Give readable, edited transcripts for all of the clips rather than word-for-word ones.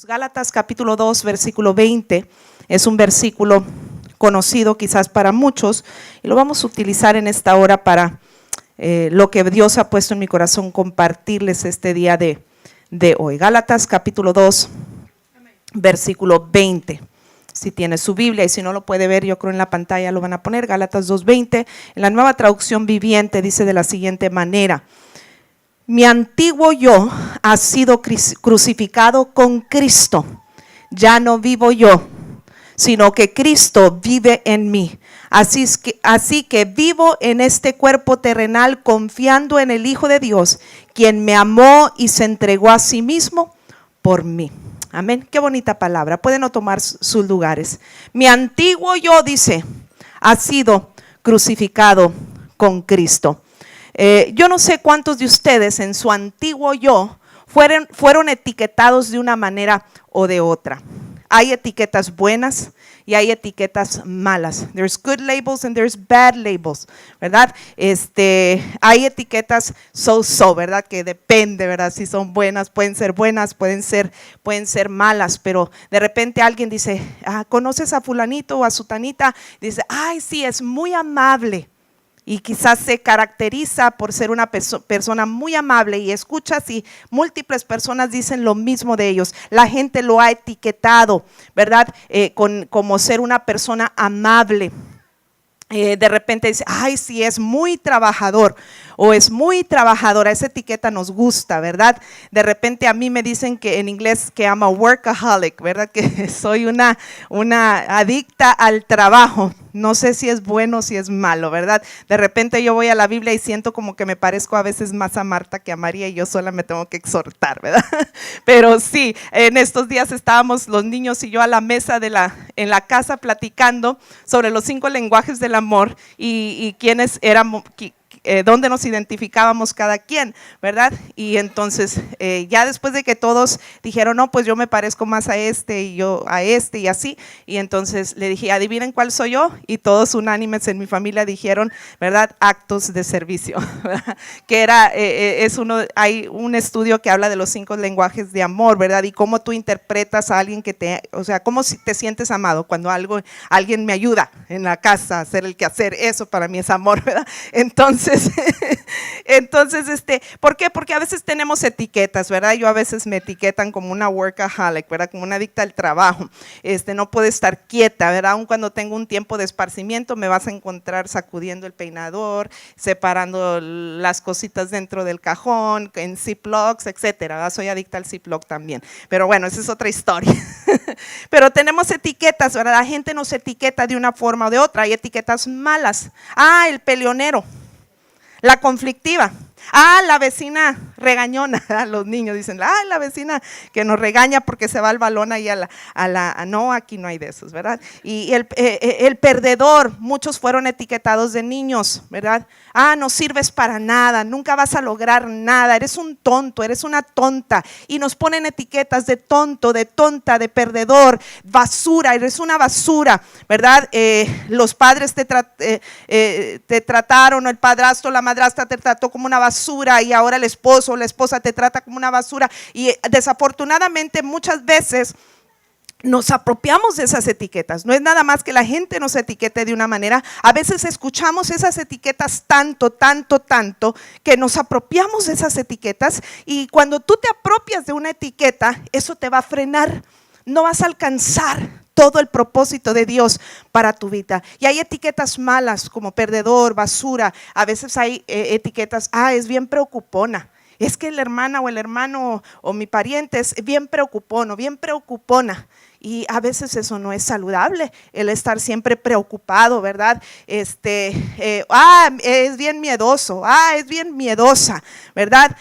Gálatas capítulo 2, versículo 20, es un versículo conocido quizás para muchos y lo vamos a utilizar en esta hora para lo que Dios ha puesto en mi corazón compartirles este día de hoy. Gálatas capítulo 2, versículo 20. Si tiene su Biblia y si no lo puede ver, yo creo en la pantalla lo van a poner. Gálatas 2:20, en la Nueva Traducción Viviente dice de la siguiente manera: mi antiguo yo ha sido crucificado con Cristo. Ya no vivo yo, sino que Cristo vive en mí. Así que vivo en este cuerpo terrenal confiando en el Hijo de Dios, quien me amó y se entregó a sí mismo por mí. Amén. Qué bonita palabra. Pueden no tomar sus lugares. Mi antiguo yo, dice, ha sido crucificado con Cristo. Yo no sé cuántos de ustedes en su antiguo yo fueron etiquetados de una manera o de otra. Hay etiquetas buenas y hay etiquetas malas. There's good labels and there's bad labels, ¿verdad? Hay etiquetas so, ¿verdad? Que depende, ¿verdad? Si son buenas, pueden ser malas, pero de repente alguien dice, ¿conoces a fulanito o a sutanita? Dice, ay, sí, es muy amable. Y quizás se caracteriza por ser una persona muy amable, y escuchas y múltiples personas dicen lo mismo de ellos. La gente lo ha etiquetado, ¿verdad? Como ser una persona amable. De repente dice, ay, sí, es muy trabajador o es muy trabajadora. Esa etiqueta nos gusta, ¿verdad? De repente a mí me dicen que en inglés que I'm a workaholic, ¿verdad? Que soy una adicta al trabajo. No sé si es bueno o si es malo, ¿verdad? De repente yo voy a la Biblia y siento como que me parezco a veces más a Marta que a María y yo sola me tengo que exhortar, ¿verdad? Pero sí, en estos días estábamos los niños y yo a la mesa en la casa platicando sobre los 5 lenguajes del amor y quiénes éramos, dónde nos identificábamos cada quien, ¿verdad? Y entonces ya después de que todos dijeron, no, pues yo me parezco más a este y yo a este y así, y entonces le dije, adivinen cuál soy yo, y todos unánimes en mi familia dijeron, ¿verdad? Actos de servicio, ¿verdad? Que hay un estudio que habla de los 5 lenguajes de amor, ¿verdad? Y cómo tú interpretas a alguien cómo te sientes amado cuando alguien me ayuda en la casa a hacer el quehacer. Eso para mí es amor, ¿verdad? Entonces, ¿por qué? Porque a veces tenemos etiquetas, ¿verdad? Yo a veces me etiquetan como una workaholic, ¿verdad? Como una adicta al trabajo. No puedo estar quieta, ¿verdad? Aun cuando tengo un tiempo de esparcimiento, me vas a encontrar sacudiendo el peinador, separando las cositas dentro del cajón, en Ziplocs, etcétera, ¿verdad? Soy adicta al Ziploc también. Pero bueno, esa es otra historia. Pero tenemos etiquetas, ¿verdad? La gente nos etiqueta de una forma o de otra. Hay etiquetas malas. El peleonero. La conflictiva, la vecina regañona, los niños dicen, la vecina que nos regaña porque se va el balón ahí no, aquí no hay de esos, ¿verdad? Y el perdedor, muchos fueron etiquetados de niños, ¿verdad? No sirves para nada, nunca vas a lograr nada, eres un tonto, eres una tonta, y nos ponen etiquetas de tonto, de tonta, de perdedor, basura, eres una basura, ¿verdad? Los padres te trataron, el padrastro, la madrastra te trató como una basura, y ahora el esposo o la esposa te trata como una basura, y desafortunadamente muchas veces nos apropiamos de esas etiquetas. No es nada más que la gente nos etiquete de una manera. A veces escuchamos esas etiquetas tanto, que nos apropiamos de esas etiquetas, y cuando tú te apropias de una etiqueta, eso te va a frenar. No vas a alcanzar todo el propósito de Dios para tu vida. Y hay etiquetas malas como perdedor, basura. A veces hay etiquetas, es bien preocupona. Es que la hermana o el hermano o mi pariente es bien preocupón o bien preocupona. Y a veces eso no es saludable, el estar siempre preocupado, ¿verdad? Es bien miedoso, es bien miedosa, ¿verdad?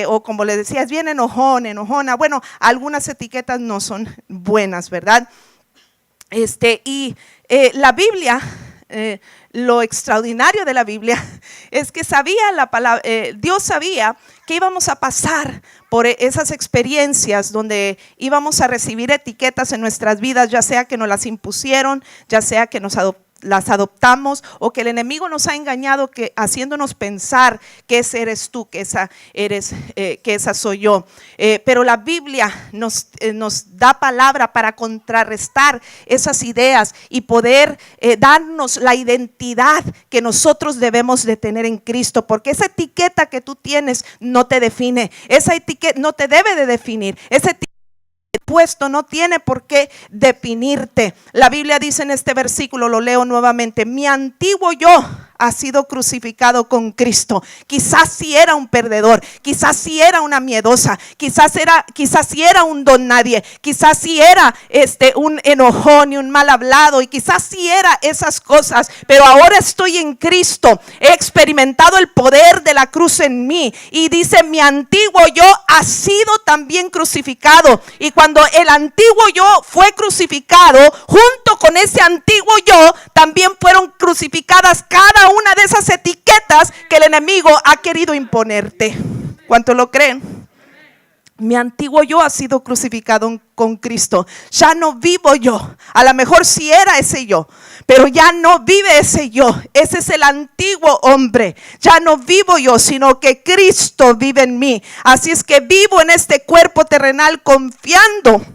O como les decía, es bien enojón, enojona. Bueno, algunas etiquetas no son buenas, ¿verdad? La Biblia, lo extraordinario de la Biblia es que Dios sabía que íbamos a pasar por esas experiencias donde íbamos a recibir etiquetas en nuestras vidas, ya sea que nos las impusieron, ya sea que nos las adoptamos, o que el enemigo nos ha engañado, que haciéndonos pensar que ese eres tú, que esa soy yo. Pero la Biblia nos da palabra para contrarrestar esas ideas y poder darnos la identidad que nosotros debemos de tener en Cristo, porque esa etiqueta que tú tienes no te define, esa etiqueta no te debe de definir, esa etiqueta puesto no tiene por qué definirte. La Biblia dice en este versículo, lo leo nuevamente: mi antiguo yo ha sido crucificado con Cristo. Quizás sí era un perdedor, quizás sí era una miedosa, quizás sí era un don nadie, quizás sí era un enojón y un mal hablado, y quizás sí era esas cosas, pero ahora estoy en Cristo, he experimentado el poder de la cruz en mí, y dice: mi antiguo yo ha sido también crucificado. Y cuando el antiguo yo fue crucificado, junto con ese antiguo yo también fueron crucificadas cada una de esas etiquetas que el enemigo ha querido imponerte. ¿Cuánto lo creen? Mi antiguo yo ha sido crucificado con Cristo. Ya no vivo yo. A lo mejor sí era ese yo, pero ya no vive ese yo. Ese es el antiguo hombre. Ya no vivo yo, sino que Cristo vive en mí. Así es que vivo en este cuerpo terrenal confiando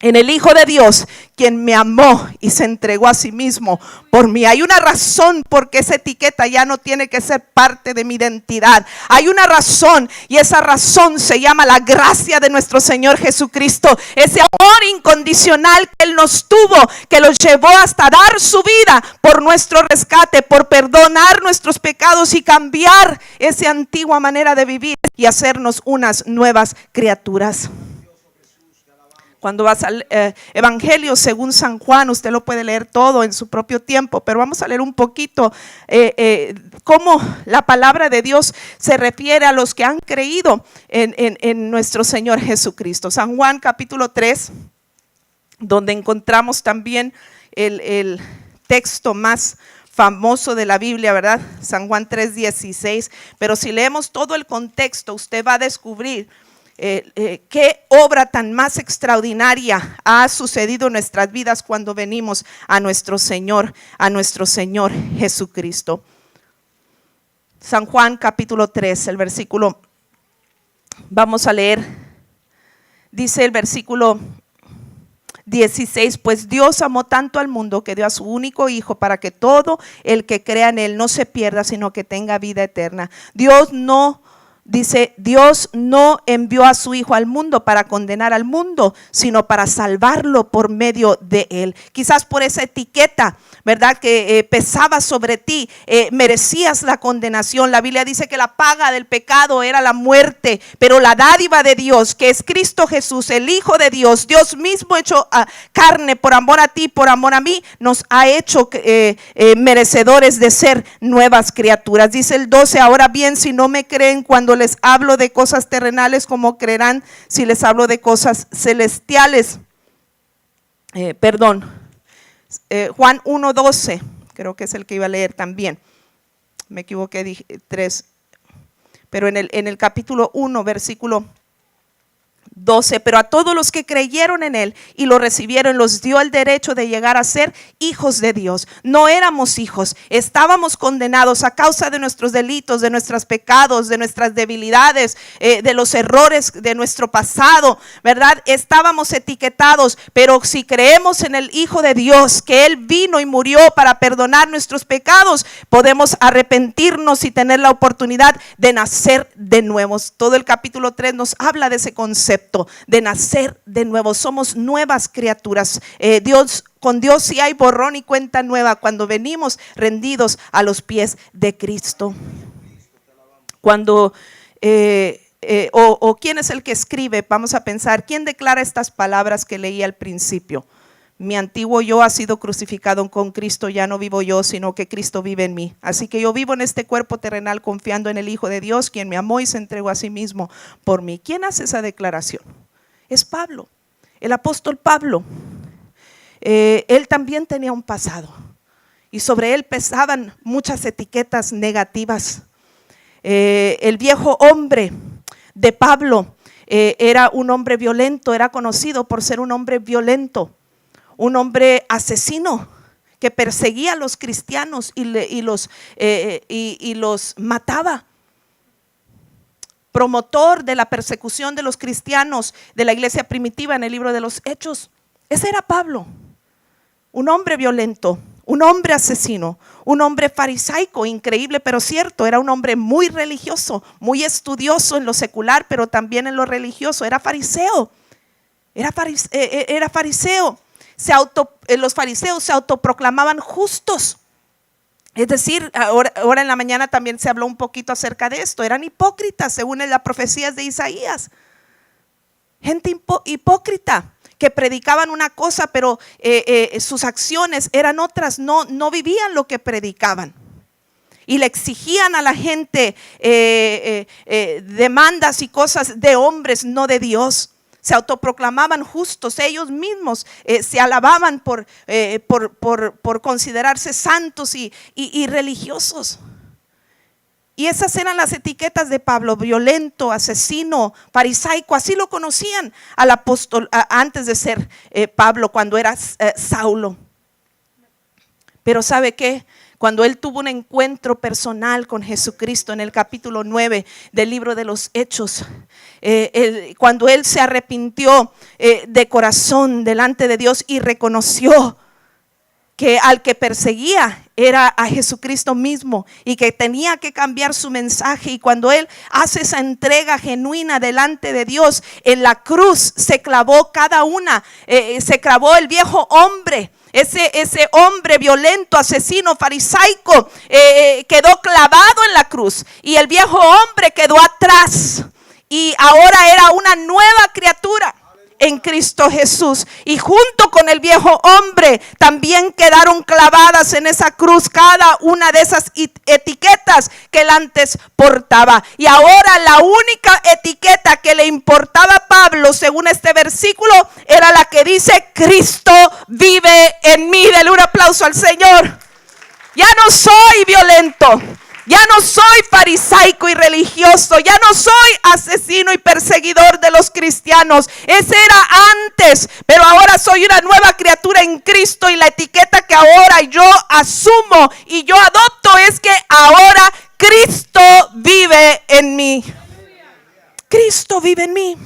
en el Hijo de Dios, quien me amó y se entregó a sí mismo por mí. Hay una razón por qué esa etiqueta ya no tiene que ser parte de mi identidad. Hay una razón, y esa razón se llama la gracia de nuestro Señor Jesucristo. Ese amor incondicional que Él nos tuvo, que los llevó hasta dar su vida por nuestro rescate, por perdonar nuestros pecados y cambiar esa antigua manera de vivir y hacernos unas nuevas criaturas. Cuando vas al Evangelio según San Juan, usted lo puede leer todo en su propio tiempo, pero vamos a leer un poquito cómo la palabra de Dios se refiere a los que han creído en nuestro Señor Jesucristo. San Juan capítulo 3, donde encontramos también el texto más famoso de la Biblia, ¿verdad? San Juan 3:16. Pero si leemos todo el contexto, usted va a descubrir qué obra tan más extraordinaria ha sucedido en nuestras vidas cuando venimos a nuestro Señor Jesucristo. San Juan capítulo 3, el versículo, vamos a leer, dice el versículo 16: pues Dios amó tanto al mundo que dio a su único Hijo para que todo el que crea en Él no se pierda, sino que tenga vida eterna. Dios no envió a su Hijo al mundo para condenar al mundo, sino para salvarlo por medio de Él. Quizás por esa etiqueta, ¿verdad?, que pesaba sobre ti, merecías la condenación. La Biblia dice que la paga del pecado era la muerte, pero la dádiva de Dios, que es Cristo Jesús, el Hijo de Dios, Dios mismo hecho carne por amor a ti, por amor a mí, nos ha hecho merecedores de ser nuevas criaturas. Dice el 12: ahora bien, si no me creen cuando les hablo de cosas terrenales, ¿cómo creerán si les hablo de cosas celestiales? Juan 1:12, creo que es el que iba a leer también. Me equivoqué, dije 3. Pero en el capítulo 1, versículo 12: pero a todos los que creyeron en Él y lo recibieron, los dio el derecho de llegar a ser hijos de Dios. No éramos hijos, estábamos condenados a causa de nuestros delitos, de nuestros pecados, de nuestras debilidades, de los errores de nuestro pasado, ¿verdad? Estábamos etiquetados, pero si creemos en el Hijo de Dios, que Él vino y murió para perdonar nuestros pecados, podemos arrepentirnos y tener la oportunidad de nacer de nuevo. Todo el capítulo 3 nos habla de ese concepto de nacer de nuevo. Somos nuevas criaturas. Con Dios sí hay borrón y cuenta nueva cuando venimos rendidos a los pies de Cristo. Cuando ¿quién es el que escribe? Vamos a pensar, ¿quién declara estas palabras que leí al principio? Mi antiguo yo ha sido crucificado con Cristo, ya no vivo yo, sino que Cristo vive en mí. Así que yo vivo en este cuerpo terrenal confiando en el Hijo de Dios, quien me amó y se entregó a sí mismo por mí. ¿Quién hace esa declaración? Es Pablo, el apóstol Pablo. Él también tenía un pasado y sobre él pesaban muchas etiquetas negativas. El viejo hombre de Pablo era un hombre violento, era conocido por ser un hombre violento. Un hombre asesino que perseguía a los cristianos y los mataba. Promotor de la persecución de los cristianos de la iglesia primitiva en el libro de los Hechos. Ese era Pablo, un hombre violento, un hombre asesino, un hombre farisaico, increíble pero cierto. Era un hombre muy religioso, muy estudioso en lo secular, pero también en lo religioso. Era fariseo, era fariseo. Los fariseos se autoproclamaban justos. Es decir, ahora en la mañana también se habló un poquito acerca de esto. Eran hipócritas según las profecías de Isaías. Gente hipócrita que predicaban una cosa, pero sus acciones eran otras. No vivían lo que predicaban. Y le exigían a la gente demandas y cosas de hombres, no de Dios. Se autoproclamaban justos, ellos mismos se alababan por considerarse santos y religiosos. Y esas eran las etiquetas de Pablo: violento, asesino, farisaico. Así lo conocían al apóstol antes de ser Pablo, cuando era Saulo. Pero ¿sabe qué? Cuando él tuvo un encuentro personal con Jesucristo en el capítulo 9 del libro de los Hechos, cuando él se arrepintió de corazón delante de Dios y reconoció que al que perseguía era a Jesucristo mismo y que tenía que cambiar su mensaje, y cuando él hace esa entrega genuina delante de Dios, en la cruz se clavó se clavó el viejo hombre. Ese hombre violento, asesino, farisaico, quedó clavado en la cruz, y el viejo hombre quedó atrás, y ahora era una nueva criatura en Cristo Jesús. Y junto con el viejo hombre también quedaron clavadas en esa cruz cada una de esas etiquetas que él antes portaba. Y ahora la única etiqueta que le importaba a Pablo, según este versículo, era la que dice: Cristo vive en mí. Dele un aplauso al Señor. Ya no soy violento, ya no soy farisaico y religioso, ya no soy asesino y perseguidor de los cristianos. Ese era antes, pero ahora soy una nueva criatura en Cristo, y la etiqueta que ahora yo asumo y yo adopto es que ahora Cristo vive en mí. Cristo vive en mí.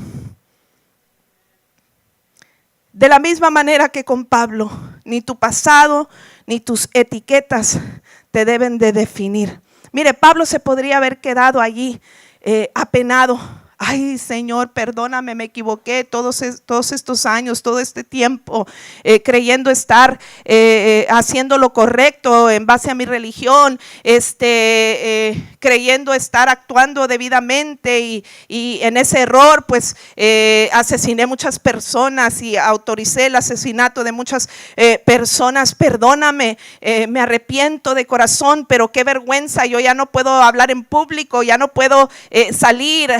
De la misma manera que con Pablo, ni tu pasado ni tus etiquetas te deben de definir. Mire, Pablo se podría haber quedado allí apenado. Ay, Señor, perdóname, me equivoqué todos estos años, todo este tiempo, creyendo estar haciendo lo correcto en base a mi religión, creyendo estar actuando debidamente, y en ese error pues asesiné muchas personas y autoricé el asesinato de muchas personas. Perdóname, me arrepiento de corazón, pero qué vergüenza, yo ya no puedo hablar en público, ya no puedo salir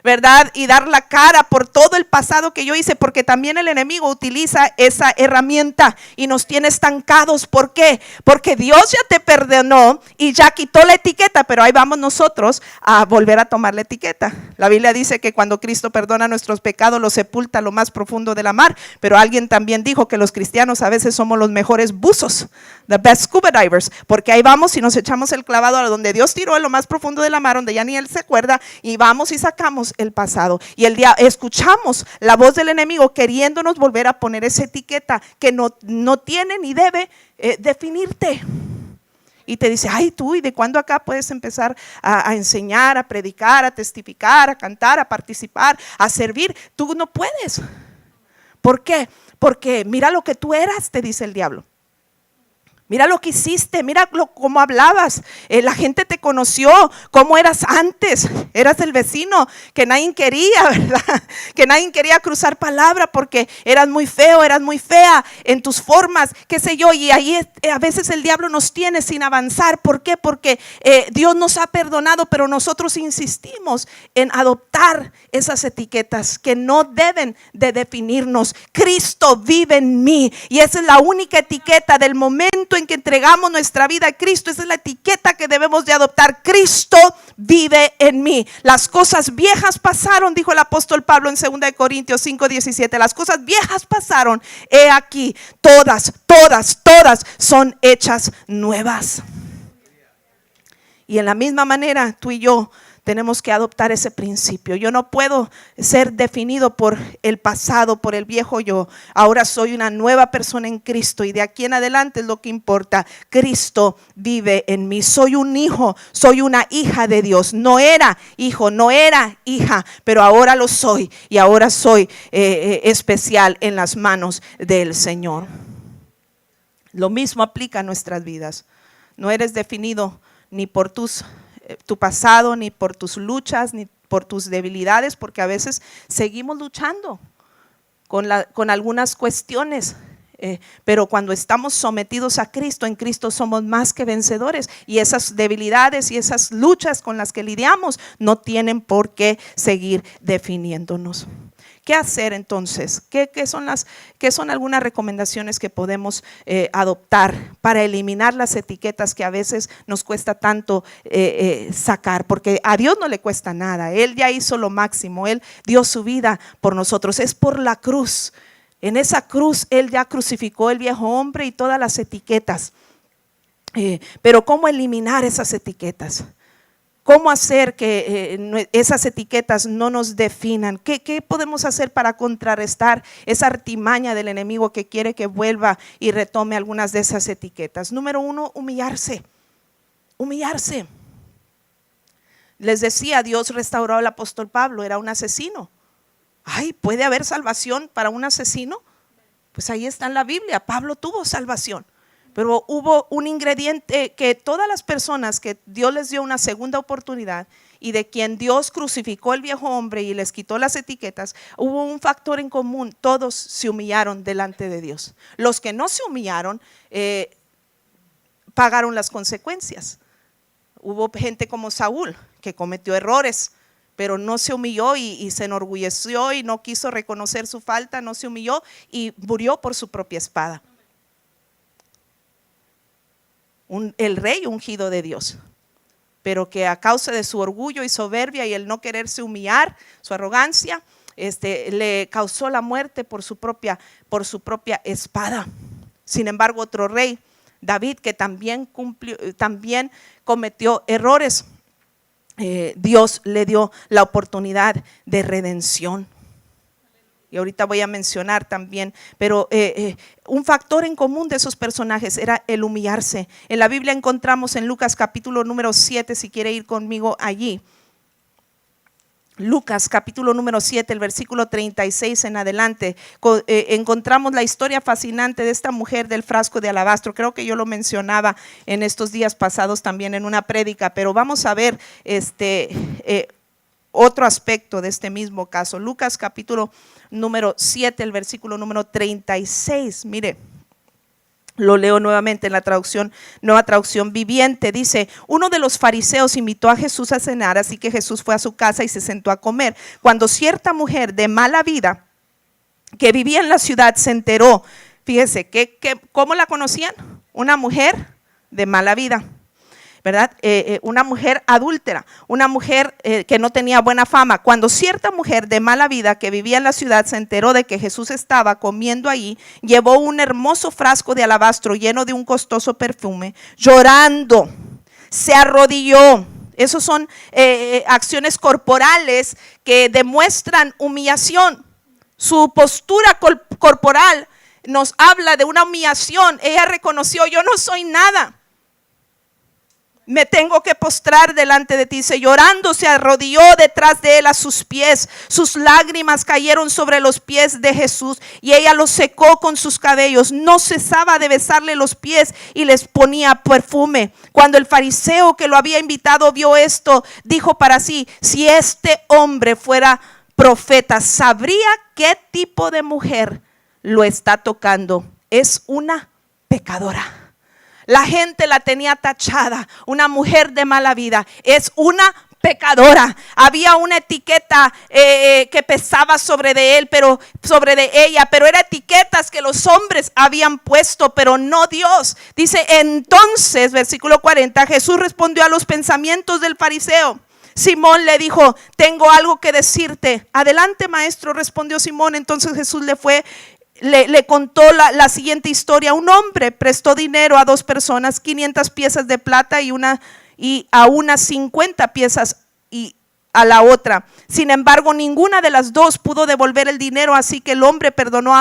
¿verdad? Y dar la cara por todo el pasado que yo hice, porque también el enemigo utiliza esa herramienta y nos tiene estancados. ¿Por qué? Porque Dios ya te perdonó y ya quitó la etiqueta, pero ahí vamos nosotros a volver a tomar la etiqueta. La Biblia dice que cuando Cristo perdona nuestros pecados, los sepulta a lo más profundo de la mar, pero alguien también dijo que los cristianos a veces somos los mejores buzos, the best scuba divers, porque ahí vamos y nos echamos el clavado a donde Dios tiró, en lo más profundo de la mar, donde ya ni Él se acuerda, y vamos y sacamos el pasado. Y el día escuchamos la voz del enemigo queriéndonos volver a poner esa etiqueta que no tiene ni debe definirte. Y te dice: ay, tú, ¿y de cuándo acá puedes empezar a enseñar, a predicar, a testificar, a cantar, a participar, a servir? Tú no puedes. ¿Por qué? Porque mira lo que tú eras, te dice el diablo. Mira lo que hiciste, mira cómo hablabas, la gente te conoció, cómo eras antes. Eras el vecino que nadie quería, ¿verdad? Que nadie quería cruzar palabra porque eras muy feo, eras muy fea en tus formas, qué sé yo. Y ahí a veces el diablo nos tiene sin avanzar. ¿Por qué? Porque Dios nos ha perdonado, pero nosotros insistimos en adoptar esas etiquetas que no deben de definirnos. Cristo vive en mí, y esa es la única etiqueta del momento en en que entregamos nuestra vida a Cristo, esa es la etiqueta que debemos de adoptar. Cristo vive en mí. Las cosas viejas pasaron, dijo el apóstol Pablo en 2 de Corintios 5:17. Las cosas viejas pasaron, he aquí, todas son hechas nuevas. Y en la misma manera, tú y yo tenemos que adoptar ese principio. Yo no puedo ser definido por el pasado, por el viejo yo. Ahora soy una nueva persona en Cristo y de aquí en adelante es lo que importa. Cristo vive en mí. Soy un hijo, soy una hija de Dios. No era hijo, no era hija, pero ahora lo soy y ahora soy especial en las manos del Señor. Lo mismo aplica a nuestras vidas. No eres definido ni por tu pasado, ni por tus luchas, ni por tus debilidades, porque a veces seguimos luchando con algunas cuestiones, pero cuando estamos sometidos a Cristo, en Cristo somos más que vencedores, y esas debilidades y esas luchas con las que lidiamos no tienen por qué seguir definiéndonos. ¿Qué hacer entonces? ¿Qué son algunas recomendaciones que podemos adoptar para eliminar las etiquetas que a veces nos cuesta tanto sacar? Porque a Dios no le cuesta nada. Él ya hizo lo máximo. Él dio su vida por nosotros. Es por la cruz. En esa cruz Él ya crucificó el viejo hombre y todas las etiquetas. Pero ¿cómo eliminar esas etiquetas? ¿Cómo hacer que esas etiquetas no nos definan? ¿Qué podemos hacer para contrarrestar esa artimaña del enemigo que quiere que vuelva y retome algunas de esas etiquetas? Número 1, humillarse. Humillarse. Les decía, Dios restauró al apóstol Pablo, era un asesino. Ay, ¿puede haber salvación para un asesino? Pues ahí está en la Biblia, Pablo tuvo salvación. Pero hubo un ingrediente que todas las personas que Dios les dio una segunda oportunidad y de quien Dios crucificó el viejo hombre y les quitó las etiquetas, hubo un factor en común: todos se humillaron delante de Dios. Los que no se humillaron pagaron las consecuencias. Hubo gente como Saúl que cometió errores, pero no se humilló y se enorgulleció y no quiso reconocer su falta, no se humilló y murió por su propia espada. El rey ungido de Dios, pero que a causa de su orgullo y soberbia y el no quererse humillar, su arrogancia, le causó la muerte por su propia espada. Sin embargo, otro rey, David, que también cometió errores, Dios le dio la oportunidad de redención. Y ahorita voy a mencionar también, pero un factor en común de esos personajes era el humillarse. En la Biblia encontramos en Lucas capítulo número 7, si quiere ir conmigo allí. Lucas capítulo número 7, el versículo 36 en adelante, encontramos la historia fascinante de esta mujer del frasco de alabastro. Creo que yo lo mencionaba en estos días pasados también en una prédica, pero vamos a ver otro aspecto de este mismo caso. Lucas capítulo número 7, el versículo número 36, mire, lo leo nuevamente en la Nueva Traducción Viviente. Dice: uno de los fariseos invitó a Jesús a cenar, así que Jesús fue a su casa y se sentó a comer. Cuando cierta mujer de mala vida que vivía en la ciudad se enteró, fíjese, ¿cómo la conocían? Una mujer de mala vida, ¿verdad? Una mujer adúltera, una mujer que no tenía buena fama. Cuando cierta mujer de mala vida que vivía en la ciudad se enteró de que Jesús estaba comiendo ahí, llevó un hermoso frasco de alabastro lleno de un costoso perfume. Llorando, se arrodilló. Esos son acciones corporales que demuestran humillación. Su postura corporal nos habla de una humillación. Ella reconoció: yo no soy nada, me tengo que postrar delante de ti. Dice, llorando se arrodilló detrás de él a sus pies. Sus lágrimas cayeron sobre los pies de Jesús y ella los secó con sus cabellos. No cesaba de besarle los pies y les ponía perfume. Cuando el fariseo que lo había invitado vio esto, dijo para sí: si este hombre fuera profeta, sabría qué tipo de mujer lo está tocando. Es una pecadora. La gente la tenía tachada, una mujer de mala vida, es una pecadora. Había una etiqueta que pesaba sobre de él, pero sobre de ella, pero eran etiquetas que los hombres habían puesto, pero no Dios. Dice entonces, versículo 40, Jesús respondió a los pensamientos del fariseo. Simón le dijo, tengo algo que decirte. Adelante, maestro, respondió Simón. Entonces Jesús le contó la siguiente historia. Un hombre prestó dinero a dos personas, 500 piezas de plata y a unas 50 piezas y a la otra. Sin embargo, ninguna de las dos pudo devolver el dinero, así que el hombre perdonó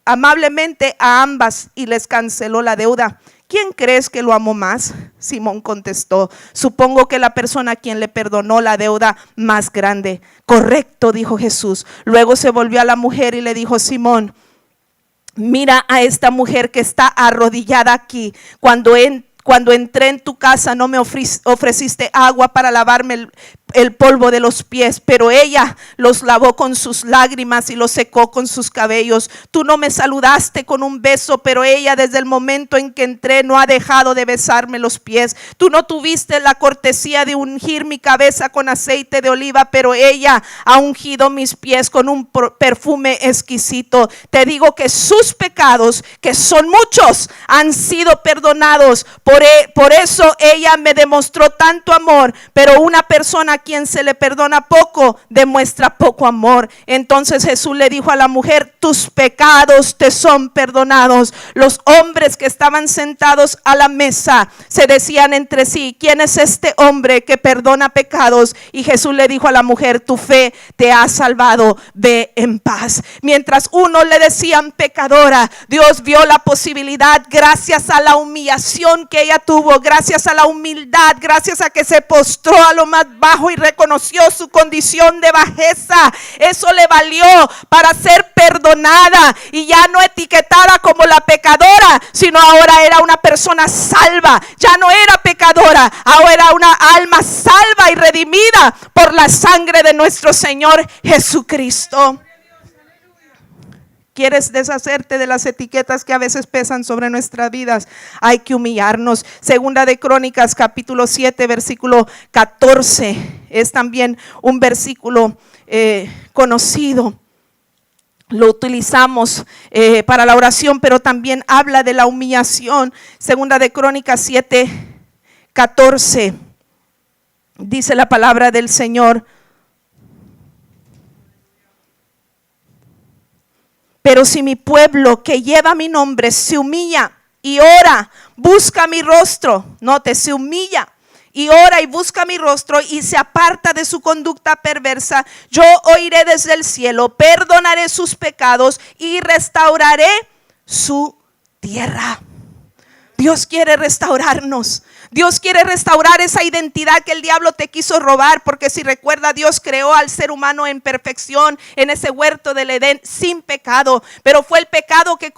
amablemente a ambas y les canceló la deuda. ¿Quién crees que lo amó más? Simón contestó, supongo que la persona a quien le perdonó la deuda más grande. Correcto, dijo Jesús. Luego se volvió a la mujer y le dijo, Simón, mira a esta mujer que está arrodillada aquí. Cuando entré en tu casa no me ofreciste agua para lavarme el polvo de los pies, pero ella los lavó con sus lágrimas y los secó con sus cabellos. Tú no me saludaste con un beso, pero ella desde el momento en que entré no ha dejado de besarme los pies. Tú no tuviste la cortesía de ungir mi cabeza con aceite de oliva, pero ella ha ungido mis pies con un perfume exquisito. Te digo que sus pecados, que son muchos, han sido perdonados. Por eso ella me demostró tanto amor, pero una persona a quien se le perdona poco demuestra poco amor. Entonces Jesús le dijo a la mujer, tus pecados te son perdonados. Los hombres que estaban sentados a la mesa se decían entre sí, ¿quién es este hombre que perdona pecados? Y Jesús le dijo a la mujer, tu fe te ha salvado, ve en paz. Mientras uno le decían pecadora, Dios vio la posibilidad, gracias a la humillación que ella tuvo, gracias a la humildad, gracias a que se postró a lo más bajo y reconoció su condición de bajeza. Eso le valió para ser perdonada y ya no etiquetada como la pecadora, sino ahora era una persona salva. Ya no era pecadora, ahora era una alma salva y redimida por la sangre de nuestro Señor Jesucristo. ¿Quieres deshacerte de las etiquetas que a veces pesan sobre nuestras vidas? Hay que humillarnos. Segunda de Crónicas, capítulo 7, versículo 14. Es también un versículo conocido. Lo utilizamos para la oración, pero también habla de la humillación. Segunda de Crónicas 7, 14. Dice la palabra del Señor. Pero si mi pueblo que lleva mi nombre se humilla y ora, busca mi rostro, note, se humilla y ora y busca mi rostro y se aparta de su conducta perversa, yo oiré desde el cielo, perdonaré sus pecados y restauraré su tierra. Dios quiere restaurarnos. Dios quiere restaurar esa identidad que el diablo te quiso robar, porque si recuerda, Dios creó al ser humano en perfección en ese huerto del Edén sin pecado, pero fue el pecado que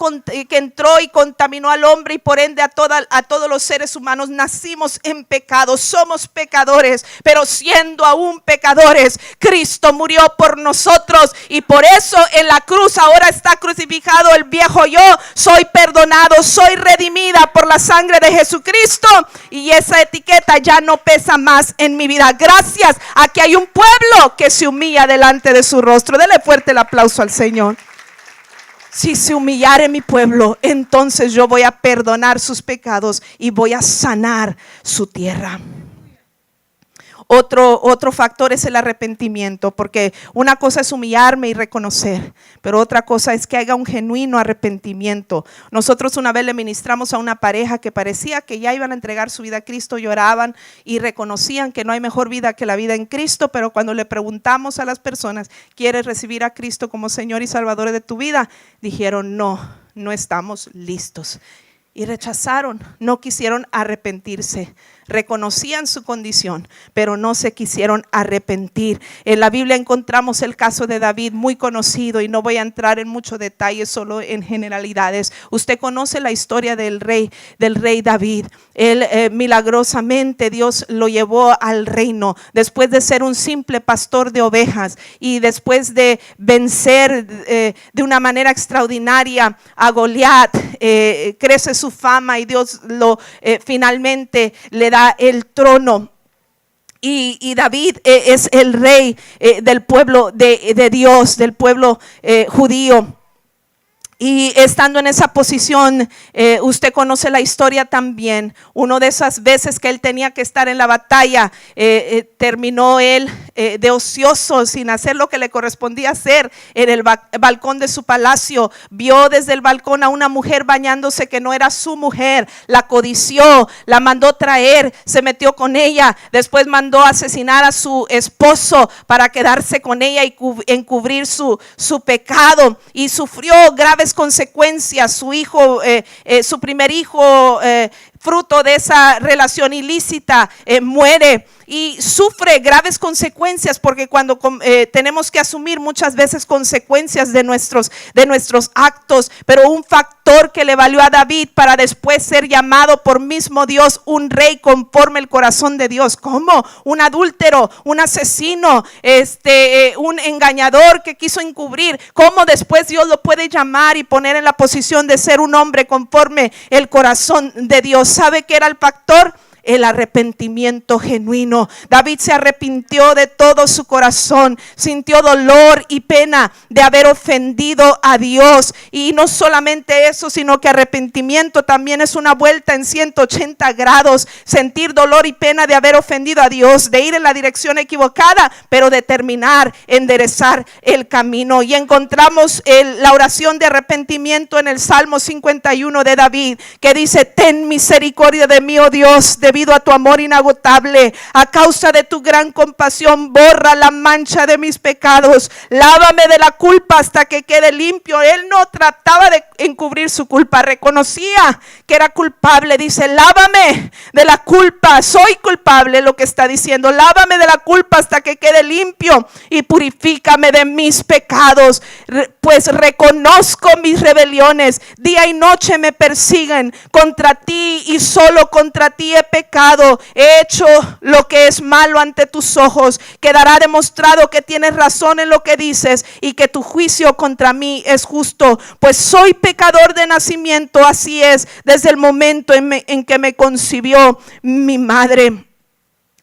entró y contaminó al hombre y por ende a todos los seres humanos. Nacimos en pecado, somos pecadores, pero siendo aún pecadores, Cristo murió por nosotros y por eso en la cruz ahora está crucificado el viejo yo. Soy perdonado, soy redimida por la sangre de Jesucristo y esa etiqueta ya no pesa más en mi vida. Gracias a que hay un pueblo que se humilla delante de su rostro. Dele fuerte el aplauso al Señor. Si se humillare mi pueblo, entonces yo voy a perdonar sus pecados y voy a sanar su tierra. Otro factor es el arrepentimiento, porque una cosa es humillarme y reconocer, pero otra cosa es que haya un genuino arrepentimiento. Nosotros una vez le ministramos a una pareja que parecía que ya iban a entregar su vida a Cristo, lloraban y reconocían que no hay mejor vida que la vida en Cristo, pero cuando le preguntamos a las personas, ¿quieres recibir a Cristo como Señor y Salvador de tu vida? Dijeron, no estamos listos. Y rechazaron, no quisieron arrepentirse. Reconocían su condición, pero no se quisieron arrepentir. En la Biblia encontramos el caso de David, muy conocido, y no voy a entrar en muchos detalles, solo en generalidades. Usted conoce la historia del rey David. Él milagrosamente Dios lo llevó al reino después de ser un simple pastor de ovejas y después de vencer de una manera extraordinaria a Goliat. Crece su fama y Dios finalmente le da el trono. Y David es el rey del pueblo de Dios, del pueblo judío. Y estando en esa posición, usted conoce la historia también. Una de esas veces que él tenía que estar en la batalla, terminó él de ocioso, sin hacer lo que le correspondía hacer en el balcón de su palacio. Vio desde el balcón a una mujer bañándose que no era su mujer, la codició, la mandó traer, se metió con ella, después mandó asesinar a su esposo para quedarse con ella y encubrir su pecado, y sufrió graves consecuencias. Su hijo, su primer hijo, fruto de esa relación ilícita, muere y sufre graves consecuencias, porque cuando tenemos que asumir muchas veces consecuencias de nuestros actos. Pero un factor que le valió a David para después ser llamado por mismo Dios un rey conforme el corazón de Dios. ¿Cómo? Un adúltero, un asesino, un engañador que quiso encubrir. ¿Cómo después Dios lo puede llamar y poner en la posición de ser un hombre conforme el corazón de Dios? ¿Sabe qué era el factor? El arrepentimiento genuino. David se arrepintió de todo su corazón, sintió dolor y pena de haber ofendido a Dios. Y no solamente eso, sino que arrepentimiento también es una vuelta en 180 grados. Sentir dolor y pena de haber ofendido a Dios, de ir en la dirección equivocada, pero determinar enderezar el camino. Y encontramos la oración de arrepentimiento en el Salmo 51 de David, que dice: ten misericordia de mí, oh Dios, debido a tu amor inagotable, a causa de tu gran compasión, borra la mancha de mis pecados, lávame de la culpa hasta que quede limpio. Él no trataba de encubrir su culpa, reconocía que era culpable. Dice: lávame de la culpa, soy culpable, lo que está diciendo. Lávame de la culpa hasta que quede limpio y purifícame de mis pecados, pues reconozco mis rebeliones, día y noche me persiguen. Contra ti y solo contra ti he pecado, he hecho lo que es malo ante tus ojos. Quedará demostrado que tienes razón en lo que dices y que tu juicio contra mí es justo, pues soy pecador de nacimiento, así es, desde el momento en que me concibió mi madre.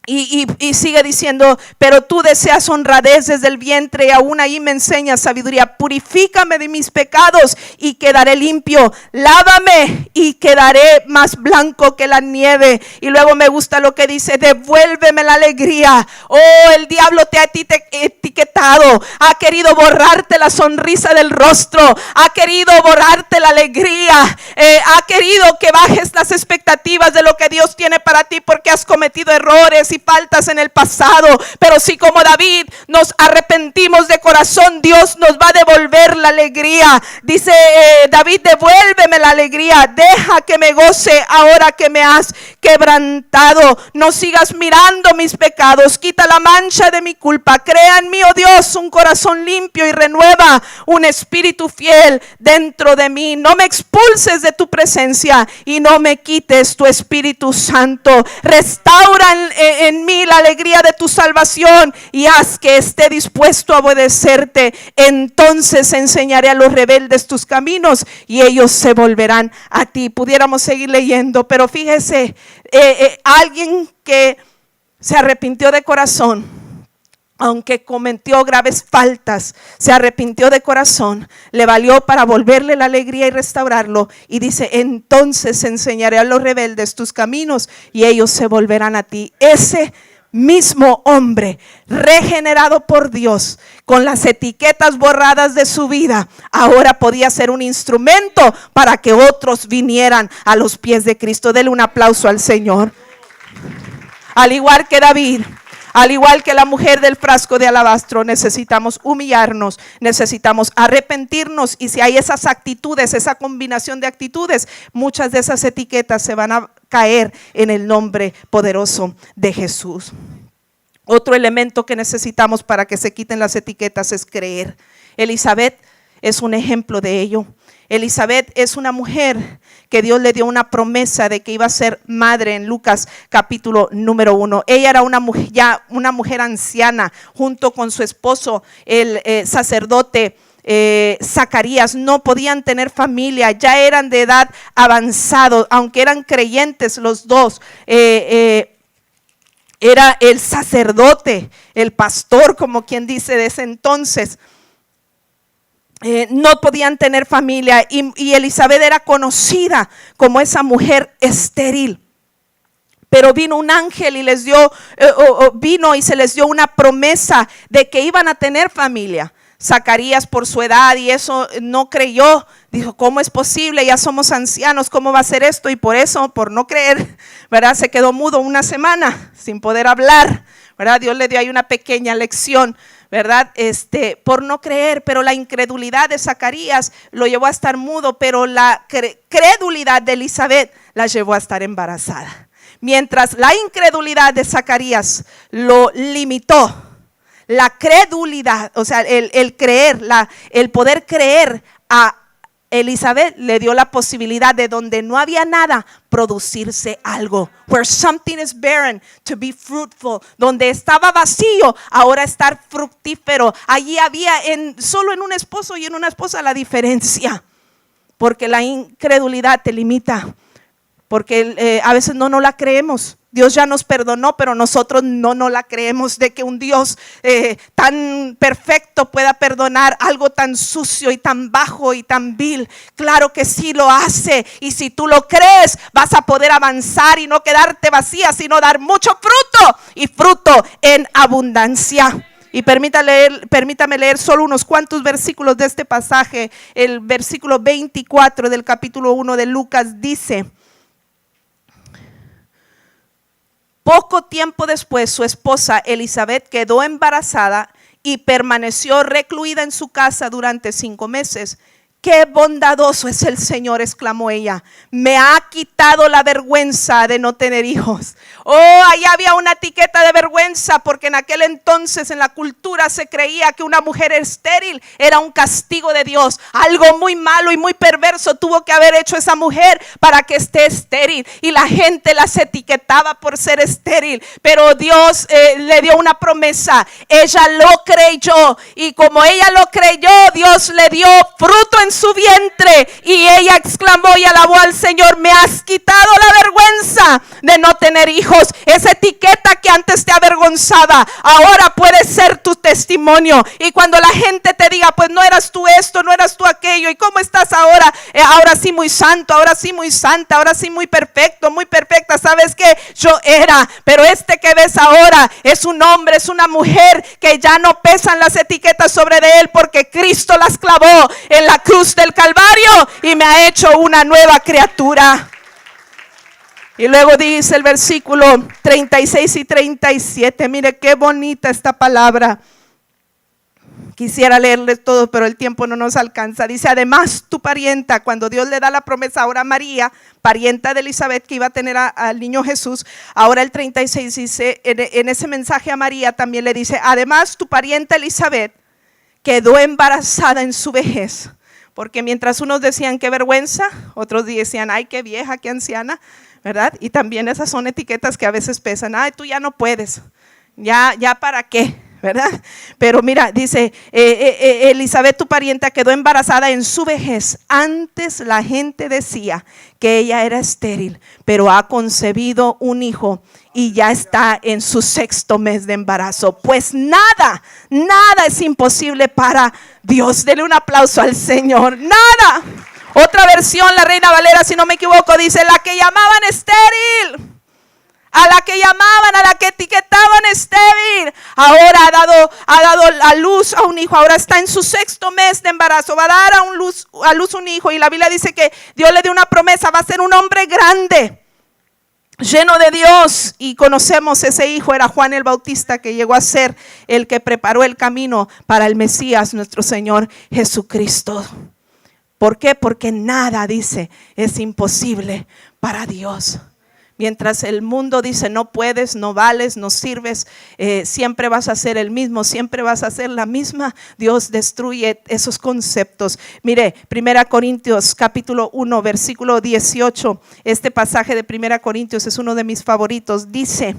Y sigue diciendo: pero tú deseas honradez desde el vientre y aún ahí me enseñas sabiduría. Purifícame de mis pecados y quedaré limpio. Lávame y quedaré más blanco que la nieve. Y luego me gusta lo que dice: devuélveme la alegría. Oh, el diablo te ha etiquetado, ha querido borrarte la sonrisa del rostro, ha querido borrarte la alegría, ha querido que bajes las expectativas de lo que Dios tiene para ti, porque has cometido errores y faltas en el pasado. Pero si como David nos arrepentimos de corazón, Dios nos va a devolver la alegría. Dice David: devuélveme la alegría, deja que me goce ahora que me has quebrantado. No sigas mirando mis pecados, quita la mancha de mi culpa. Crea en mí, oh Dios, un corazón limpio y renueva un espíritu fiel dentro de mí. No me expulses de tu presencia y no me quites tu Espíritu Santo. Restaura en mí la alegría de tu salvación y haz que esté dispuesto a obedecerte. Entonces enseñaré a los rebeldes tus caminos y ellos se volverán a ti. Pudiéramos seguir leyendo, pero fíjese, alguien que se arrepintió de corazón, aunque cometió graves faltas, se arrepintió de corazón, le valió para volverle la alegría y restaurarlo. Y dice: entonces enseñaré a los rebeldes tus caminos y ellos se volverán a ti. Ese mismo hombre, regenerado por Dios, con las etiquetas borradas de su vida, ahora podía ser un instrumento para que otros vinieran a los pies de Cristo. Dele un aplauso al Señor. Al igual que David, al igual que la mujer del frasco de alabastro, necesitamos humillarnos, necesitamos arrepentirnos. Y si hay esas actitudes, esa combinación de actitudes, muchas de esas etiquetas se van a caer en el nombre poderoso de Jesús. Otro elemento que necesitamos para que se quiten las etiquetas es creer. Elizabeth es un ejemplo de ello. Elizabeth es una mujer que Dios le dio una promesa de que iba a ser madre en Lucas capítulo número 1. Ella era una mujer anciana, junto con su esposo, el sacerdote Zacarías. No podían tener familia, ya eran de edad avanzado, aunque eran creyentes los dos. era el sacerdote, el pastor, como quien dice de ese entonces. No podían tener familia y Elizabeth era conocida como esa mujer estéril. Pero vino un ángel y les dio, vino y se les dio una promesa de que iban a tener familia. Zacarías por su edad y eso no creyó. Dijo, ¿cómo es posible? Ya somos ancianos, ¿cómo va a ser esto? Y por eso, por no creer, ¿verdad? Se quedó mudo una semana sin poder hablar, ¿verdad? Dios le dio ahí una pequeña lección, ¿verdad? Por no creer, pero la incredulidad de Zacarías lo llevó a estar mudo, pero la credulidad de Elizabeth la llevó a estar embarazada. Mientras la incredulidad de Zacarías lo limitó, la credulidad, o sea, el creer, el poder creer a Elizabeth le dio la posibilidad de donde no había nada, producirse algo. Where something is barren, to be fruitful. Donde estaba vacío, ahora estar fructífero. Allí había solo en un esposo y en una esposa la diferencia. Porque la incredulidad te limita. Porque a veces no la creemos. Dios ya nos perdonó, pero nosotros no la creemos, de que un Dios tan perfecto pueda perdonar algo tan sucio y tan bajo y tan vil. Claro que sí lo hace, y si tú lo crees vas a poder avanzar y no quedarte vacía, sino dar mucho fruto, y fruto en abundancia. Y permítame leer solo unos cuantos versículos de este pasaje. El versículo 24 del capítulo 1 de Lucas dice: poco tiempo después, su esposa Elizabeth quedó embarazada y permaneció recluida en su casa durante 5 meses. ¡Qué bondadoso es el Señor!, exclamó ella. Me ha quitado la vergüenza de no tener hijos. Oh, allá había una etiqueta de vergüenza, porque en aquel entonces en la cultura se creía que una mujer estéril era un castigo de Dios. Algo muy malo y muy perverso tuvo que haber hecho esa mujer para que esté estéril, y la gente las etiquetaba por ser estéril. Pero Dios le dio una promesa. Ella lo creyó, y como ella lo creyó, Dios le dio fruto en su vientre, y ella exclamó y alabó al Señor: me has quitado la vergüenza de no tener hijos. Esa etiqueta que antes te avergonzaba, ahora puede ser tu testimonio. Y cuando la gente te diga, pues no eras tú esto, no eras tú aquello, y cómo estás ahora, ahora sí muy santo, ahora sí muy santa, ahora sí muy perfecto, muy perfecta. ¿Sabes qué? Yo era, pero este que ves ahora es un hombre, es una mujer que ya no pesan las etiquetas sobre de él, porque Cristo las clavó en la cruz del Calvario y me ha hecho una nueva criatura. Y luego dice el versículo 36 y 37, mire qué bonita esta palabra. Quisiera leerles todo, pero el tiempo no nos alcanza. Dice: además tu parienta, cuando Dios le da la promesa ahora a María, parienta de Elizabeth, que iba a tener al niño Jesús. Ahora el 36 dice, en ese mensaje a María también le dice: además tu parienta Elizabeth quedó embarazada en su vejez. Porque mientras unos decían qué vergüenza, otros decían ay qué vieja, qué anciana, ¿verdad? Y también esas son etiquetas que a veces pesan. Ay, tú ya no puedes, ya para qué, ¿verdad? Pero mira, dice Elizabeth tu parienta quedó embarazada en su vejez. Antes la gente decía que ella era estéril, pero ha concebido un hijo y ya está en su 6º mes de embarazo. Pues nada es imposible para Dios. Denle un aplauso al Señor. Nada. Otra versión, la Reina Valera, si no me equivoco, dice: la que llamaban estéril, a la que llamaban, a la que etiquetaban estéril, ahora ha dado a luz a un hijo. Ahora está en su 6º mes de embarazo. Va a dar a luz un hijo. Y la Biblia dice que Dios le dio una promesa: va a ser un hombre grande, lleno de Dios. Y conocemos ese hijo, era Juan el Bautista, que llegó a ser el que preparó el camino para el Mesías, nuestro Señor Jesucristo. ¿Por qué? Porque nada, dice, es imposible para Dios. Mientras el mundo dice no puedes, no vales, no sirves, siempre vas a ser el mismo, siempre vas a ser la misma, Dios destruye esos conceptos. Mire, 1 Corintios capítulo 1 versículo 18, este pasaje de 1 Corintios es uno de mis favoritos. Dice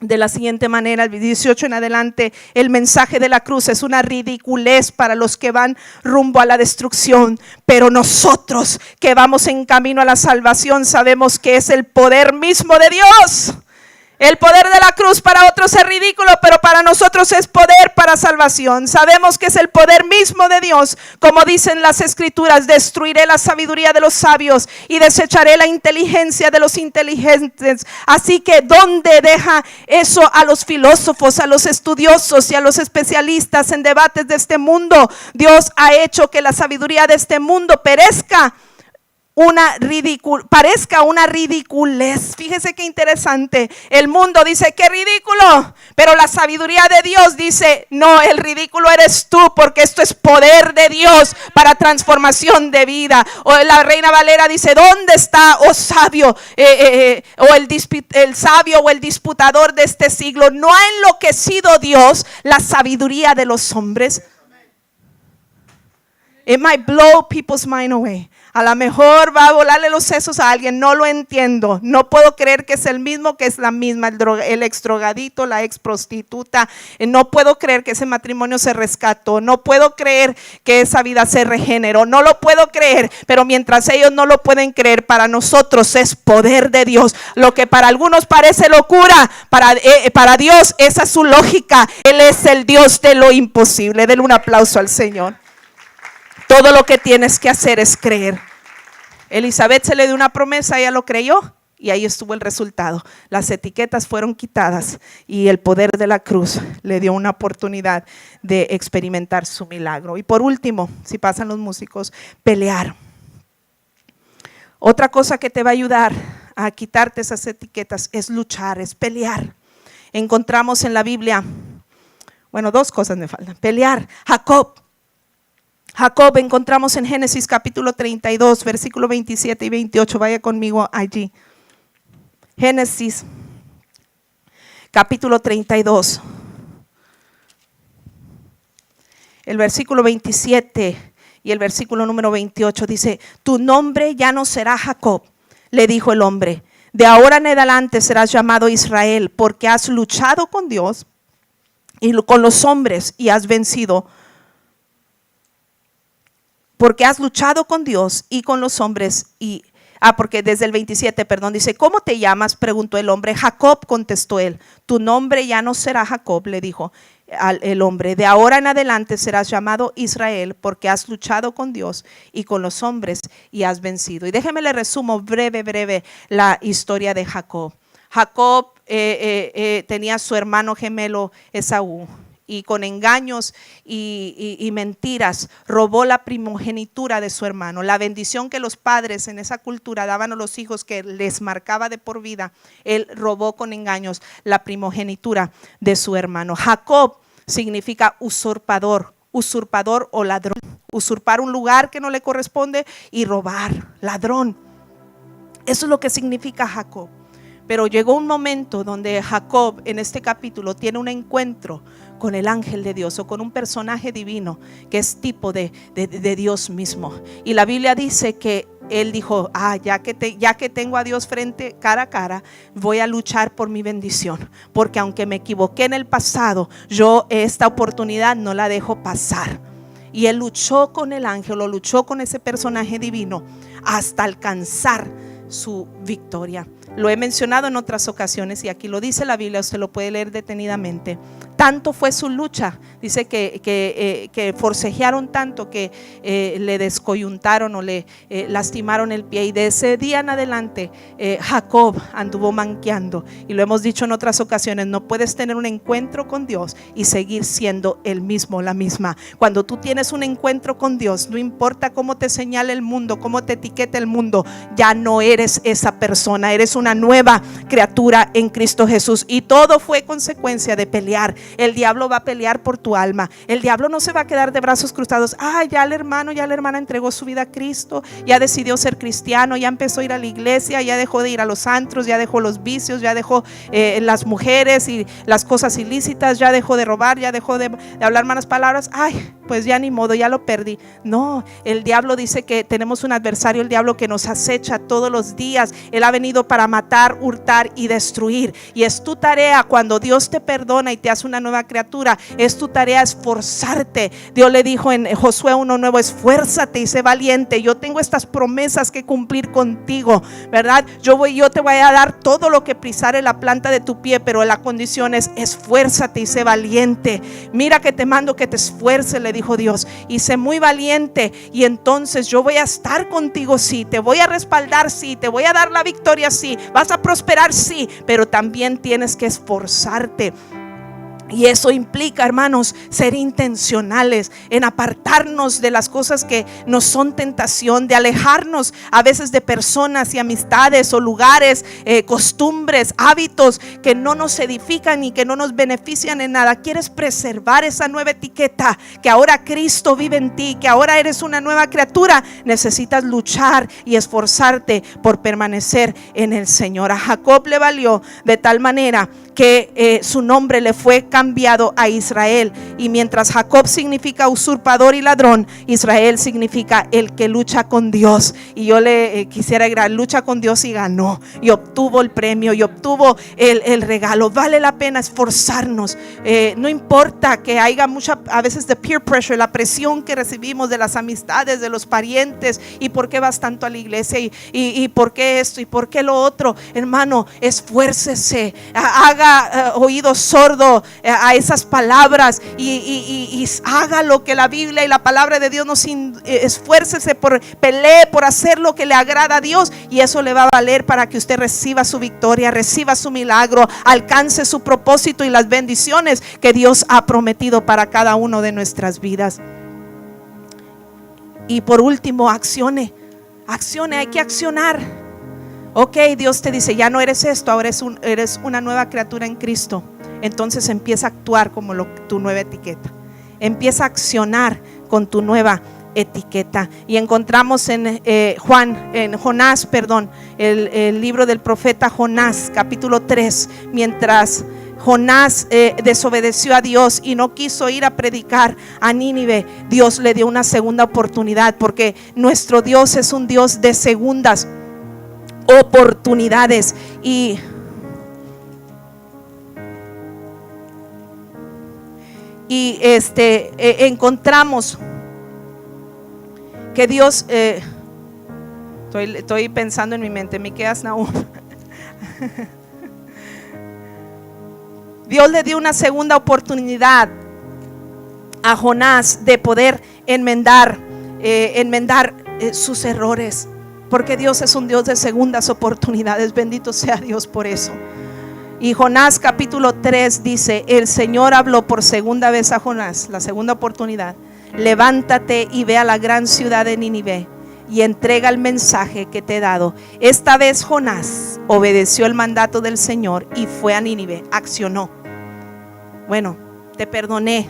de la siguiente manera, el 18 en adelante: el mensaje de la cruz es una ridiculez para los que van rumbo a la destrucción, pero nosotros que vamos en camino a la salvación sabemos que es el poder mismo de Dios. El poder de la cruz para otros es ridículo, pero para nosotros es poder para salvación. Sabemos que es el poder mismo de Dios. Como dicen las escrituras, destruiré la sabiduría de los sabios y desecharé la inteligencia de los inteligentes. Así que ¿dónde deja eso a los filósofos, a los estudiosos y a los especialistas en debates de este mundo? Dios ha hecho que la sabiduría de este mundo parezca una ridiculez. Fíjese qué interesante. El mundo dice qué ridículo, pero la sabiduría de Dios dice no, el ridículo eres tú, porque esto es poder de Dios para transformación de vida. O la Reina Valera dice, ¿dónde está, oh sabio, o el sabio o el disputador de este siglo? ¿No ha enloquecido Dios la sabiduría de los hombres? It might blow people's mind away. A lo mejor va a volarle los sesos a alguien. No lo entiendo. No puedo creer que es el mismo, que es la misma. El ex drogadito, la ex prostituta. No puedo creer que ese matrimonio se rescató. No puedo creer que esa vida se regeneró. No lo puedo creer. Pero mientras ellos no lo pueden creer, para nosotros es poder de Dios. Lo que para algunos parece locura, para Dios esa es su lógica. Él es el Dios de lo imposible. Denle un aplauso al Señor. Todo lo que tienes que hacer es creer. Elizabeth se le dio una promesa, ella lo creyó y ahí estuvo el resultado. Las etiquetas fueron quitadas y el poder de la cruz le dio una oportunidad de experimentar su milagro. Y por último, si pasan los músicos, pelear. Otra cosa que te va a ayudar a quitarte esas etiquetas es luchar, es pelear. Encontramos en la Biblia, bueno, dos cosas me faltan. Pelear. Jacob encontramos en Génesis capítulo 32, versículo 27 y 28. Vaya conmigo allí. Génesis capítulo 32. El versículo 27 y el versículo número 28 dice: tu nombre ya no será Jacob, le dijo el hombre. De ahora en adelante serás llamado Israel, porque has luchado con Dios y con los hombres y has vencido. Porque has luchado con Dios y con los hombres porque desde el 27, dice, ¿cómo te llamas?, preguntó el hombre. Jacob, contestó él. Tu nombre ya no será Jacob, le dijo el hombre. De ahora en adelante serás llamado Israel, porque has luchado con Dios y con los hombres y has vencido. Y déjeme le resumo breve la historia de Jacob. Jacob tenía a su hermano gemelo Esaú. Y con engaños y mentiras robó la primogenitura de su hermano. La bendición que los padres en esa cultura daban a los hijos, que les marcaba de por vida, él robó con engaños la primogenitura de su hermano. Jacob significa usurpador o ladrón. Usurpar un lugar que no le corresponde y robar, ladrón. Eso es lo que significa Jacob. Pero llegó un momento donde Jacob en este capítulo tiene un encuentro con el ángel de Dios, o con un personaje divino que es tipo de Dios mismo. Y la Biblia dice que él dijo, ya que tengo a Dios cara a cara, voy a luchar por mi bendición, porque aunque me equivoqué en el pasado, yo esta oportunidad no la dejo pasar. Y él luchó con el ángel, o luchó con ese personaje divino hasta alcanzar su victoria. Lo he mencionado en otras ocasiones y aquí lo dice la Biblia, usted lo puede leer detenidamente. Tanto fue su lucha, dice que forcejearon tanto que le descoyuntaron o le lastimaron el pie, y de ese día en adelante Jacob anduvo manqueando. Y lo hemos dicho en otras ocasiones, no puedes tener un encuentro con Dios y seguir siendo el mismo, la misma. Cuando tú tienes un encuentro con Dios, no importa cómo te señale el mundo, cómo te etiquete el mundo, ya no eres esa persona, eres una nueva criatura en Cristo Jesús. Y todo fue consecuencia de pelear. El diablo va a pelear por tu alma. El diablo no se va a quedar de brazos cruzados. Ya el hermano, ya la hermana entregó su vida a Cristo, ya decidió ser cristiano, ya empezó a ir a la iglesia, ya dejó de ir a los antros, ya dejó los vicios, ya dejó las mujeres y las cosas ilícitas, ya dejó de robar, ya dejó de hablar malas palabras. pues ya ni modo, ya lo perdí. No, el diablo dice que tenemos un adversario, el diablo, que nos acecha todos los días. Él ha venido para matar, hurtar y destruir. Y es tu tarea, cuando Dios te perdona y te hace una nueva criatura, es tu tarea esforzarte. Dios le dijo en Josué 1:9, esfuérzate y sé valiente. Yo tengo estas promesas que cumplir contigo, ¿verdad? Yo te voy a dar todo lo que pisare la planta de tu pie, pero la condición es esfuérzate y sé valiente. Mira que te mando que te esfuerces, le dijo Dios, y sé muy valiente, y entonces yo voy a estar contigo, sí, te voy a respaldar, sí, te voy a dar la victoria, sí, vas a prosperar, sí, pero también tienes que esforzarte. Y eso implica, hermanos, ser intencionales en apartarnos de las cosas que nos son tentación, de alejarnos a veces de personas y amistades o lugares, costumbres, hábitos que no nos edifican y que no nos benefician en nada. Quieres preservar esa nueva etiqueta, que ahora Cristo vive en ti, que ahora eres una nueva criatura. Necesitas luchar y esforzarte por permanecer en el Señor. A Jacob le valió de tal manera que su nombre le fue cambiado a Israel. Y mientras Jacob significa usurpador y ladrón, Israel significa el que lucha con Dios. Y yo le quisiera agregar, lucha con Dios y ganó, y obtuvo el premio, y obtuvo el regalo. Vale la pena esforzarnos. No importa que haya mucha, a veces, de peer pressure, la presión que recibimos de las amistades, de los parientes, y por qué vas tanto a la iglesia, y por qué esto, y por qué lo otro. Hermano, esfuércese, haga oído sordo a esas palabras, y haga lo que la Biblia y la palabra de Dios nos esfuércese, pelee por hacer lo que le agrada a Dios, y eso le va a valer para que usted reciba su victoria, reciba su milagro, alcance su propósito y las bendiciones que Dios ha prometido para cada uno de nuestras vidas. Y por último, accione, hay que accionar. Ok, Dios te dice, ya no eres esto, ahora eres una nueva criatura en Cristo. Entonces empieza a actuar como tu nueva etiqueta. Empieza a accionar con tu nueva etiqueta. Y encontramos en Jonás, el libro del profeta Jonás, capítulo 3, mientras Jonás desobedeció a Dios y no quiso ir a predicar a Nínive, Dios le dio una segunda oportunidad, porque nuestro Dios es un Dios de segundas oportunidades. Y encontramos que Dios, estoy pensando en mi mente, me quedas Nahum. Dios le dio una segunda oportunidad a Jonás de poder enmendar sus errores, porque Dios es un Dios de segundas oportunidades. Bendito sea Dios por eso. Y Jonás capítulo 3 dice, el Señor habló por segunda vez a Jonás, la segunda oportunidad: levántate y ve a la gran ciudad de Nínive y entrega el mensaje que te he dado. Esta vez Jonás obedeció el mandato del Señor y fue a Nínive, accionó. Bueno, te perdoné,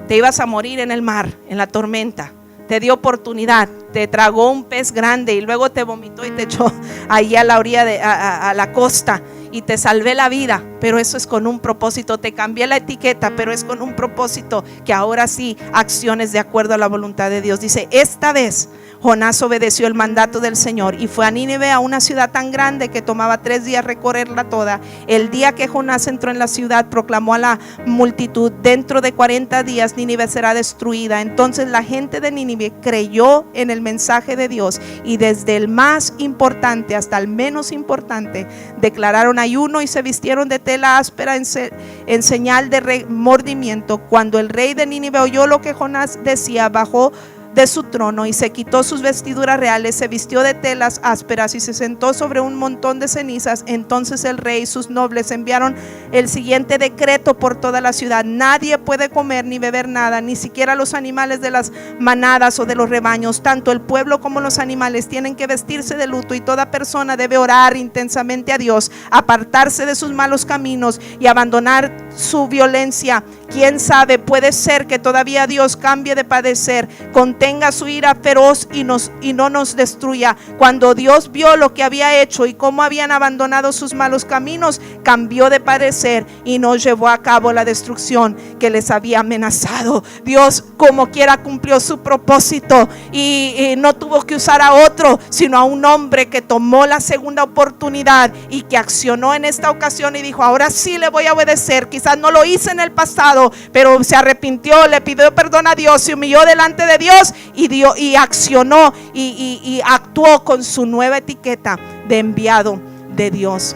te ibas a morir en el mar, en la tormenta. Te dio oportunidad, te tragó un pez grande y luego te vomitó y te echó ahí a la orilla a la costa, y te salvé la vida, pero eso es con un propósito. Te cambié la etiqueta, pero es con un propósito, que ahora sí acciones de acuerdo a la voluntad de Dios. Dice, esta vez Jonás obedeció el mandato del Señor y fue a Nínive, a una ciudad tan grande que tomaba 3 días recorrerla toda. El día que Jonás entró en la ciudad, proclamó a la multitud: dentro de 40 días Nínive será destruida. Entonces la gente de Nínive creyó en el mensaje de Dios, y desde el más importante hasta el menos importante declararon ayuno y se vistieron de tela áspera en señal de remordimiento. Cuando el rey de Nínive oyó lo que Jonás decía, bajó de su trono y se quitó sus vestiduras reales, se vistió de telas ásperas y se sentó sobre un montón de cenizas. Entonces el rey y sus nobles enviaron el siguiente decreto por toda la ciudad: nadie puede comer ni beber nada, ni siquiera los animales de las manadas o de los rebaños. Tanto el pueblo como los animales tienen que vestirse de luto, y toda persona debe orar intensamente a Dios, apartarse de sus malos caminos y abandonar su violencia. Quién sabe, puede ser que todavía Dios cambie de padecer con contenga su ira feroz y no nos destruya. Cuando Dios vio lo que había hecho y cómo habían abandonado sus malos caminos, cambió de parecer y no llevó a cabo la destrucción que les había amenazado. Dios como quiera cumplió su propósito y no tuvo que usar a otro, sino a un hombre que tomó la segunda oportunidad y que accionó en esta ocasión y dijo: ahora sí le voy a obedecer. Quizás no lo hice en el pasado, pero se arrepintió, le pidió perdón a Dios, se humilló delante de Dios y accionó y actuó con su nueva etiqueta de enviado de Dios.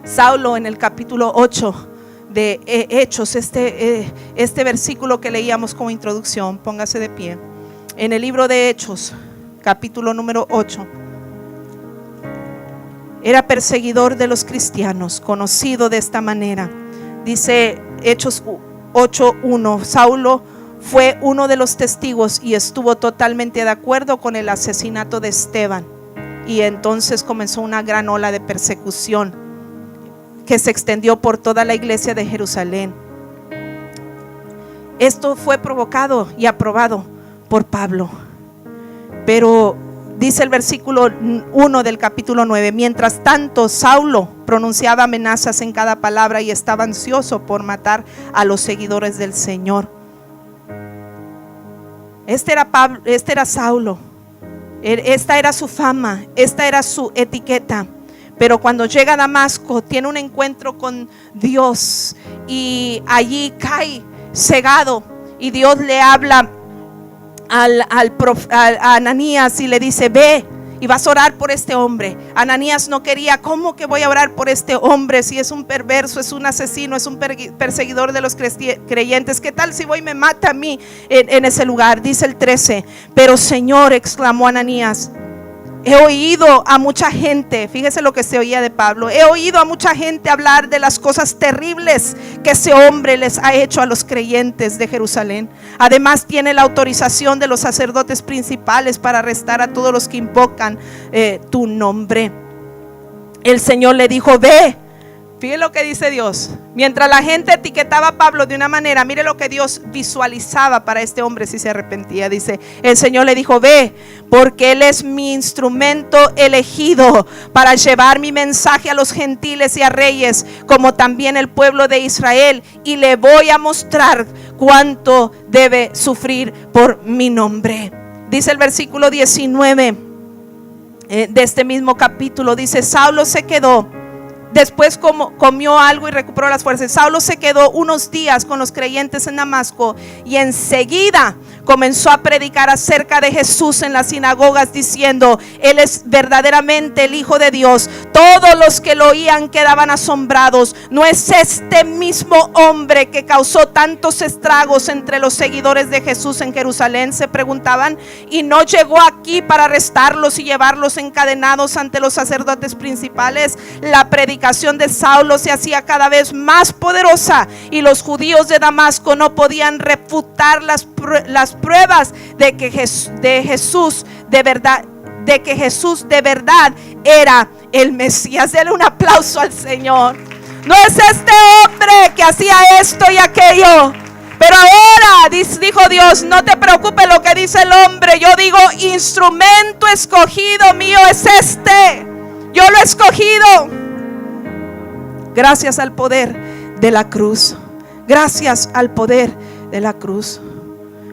Saulo, en el capítulo 8 de Hechos, este versículo que leíamos como introducción, póngase de pie. En el libro de Hechos, capítulo número 8, era perseguidor de los cristianos, conocido de esta manera. Dice Hechos 8:1: Saulo fue uno de los testigos y estuvo totalmente de acuerdo con el asesinato de Esteban. Y entonces comenzó una gran ola de persecución que se extendió por toda la iglesia de Jerusalén. Esto fue provocado y aprobado por Pablo. Pero dice el versículo 1 del capítulo 9: mientras tanto, Saulo pronunciaba amenazas en cada palabra y estaba ansioso por matar a los seguidores del Señor. Este era Saulo. Esta era su fama, esta era su etiqueta. Pero cuando llega a Damasco, tiene un encuentro con Dios y allí cae cegado, y Dios le habla a Ananías y le dice: ve y vas a orar por este hombre. Ananías no quería. ¿Cómo que voy a orar por este hombre si es un perverso, es un asesino, es un perseguidor de los creyentes? ¿Qué tal si voy y me mata a mí en ese lugar? Dice el 13: pero Señor, exclamó Ananías, he oído a mucha gente, fíjese lo que se oía de Pablo, he oído a mucha gente hablar de las cosas terribles que ese hombre les ha hecho a los creyentes de Jerusalén. Además tiene la autorización de los sacerdotes principales para arrestar a todos los que invocan tu nombre. El Señor le dijo: ve. Fíjese lo que dice Dios. Mientras la gente etiquetaba a Pablo de una manera, mire lo que Dios visualizaba para este hombre si se arrepentía. Dice, el Señor le dijo: ve, porque Él es mi instrumento elegido para llevar mi mensaje a los gentiles y a reyes, como también el pueblo de Israel, y le voy a mostrar cuánto debe sufrir por mi nombre. Dice el versículo 19 de este mismo capítulo, dice: Saulo se quedó. Después comió algo y recuperó las fuerzas. Saulo se quedó unos días con los creyentes en Damasco y enseguida comenzó a predicar acerca de Jesús en las sinagogas, diciendo: Él es verdaderamente el Hijo de Dios. Todos los que lo oían quedaban asombrados. ¿No es este mismo hombre que causó tantos estragos entre los seguidores de Jesús en Jerusalén?, se preguntaban. Y no llegó aquí para arrestarlos y llevarlos encadenados ante los sacerdotes principales. La predicación de Saulo se hacía cada vez más poderosa y los judíos de Damasco no podían refutar las pruebas de que Jesús de verdad era el Mesías. Denle un aplauso al Señor. No es este hombre que hacía esto y aquello, pero ahora dijo Dios: no te preocupes lo que dice el hombre. Yo digo: instrumento escogido mío es este. Yo lo he escogido. Gracias al poder de la cruz. Gracias al poder de la cruz.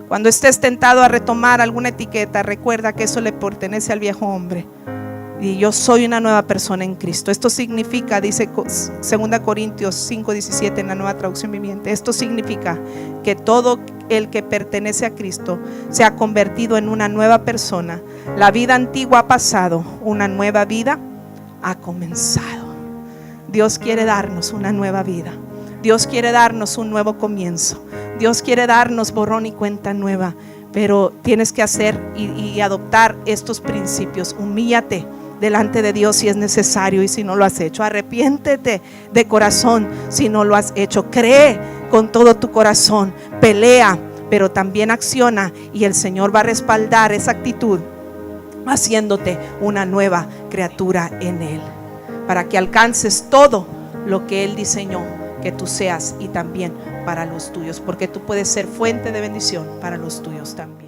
Cuando estés tentado a retomar alguna etiqueta, recuerda que eso le pertenece al viejo hombre. Y yo soy una nueva persona en Cristo. Esto significa, dice 2 Corintios 5:17 en la Nueva Traducción Viviente, esto significa que todo el que pertenece a Cristo se ha convertido en una nueva persona. La vida antigua ha pasado, una nueva vida ha comenzado. Dios quiere darnos una nueva vida. Dios quiere darnos un nuevo comienzo. Dios quiere darnos borrón y cuenta nueva. Pero tienes que hacer y adoptar estos principios. Humíllate delante de Dios si es necesario, y si no lo has hecho, arrepiéntete de corazón si no lo has hecho. Cree con todo tu corazón, pelea, pero también acciona, y el Señor va a respaldar esa actitud haciéndote una nueva criatura en Él, para que alcances todo lo que Él diseñó que tú seas, y también para los tuyos, porque tú puedes ser fuente de bendición para los tuyos también.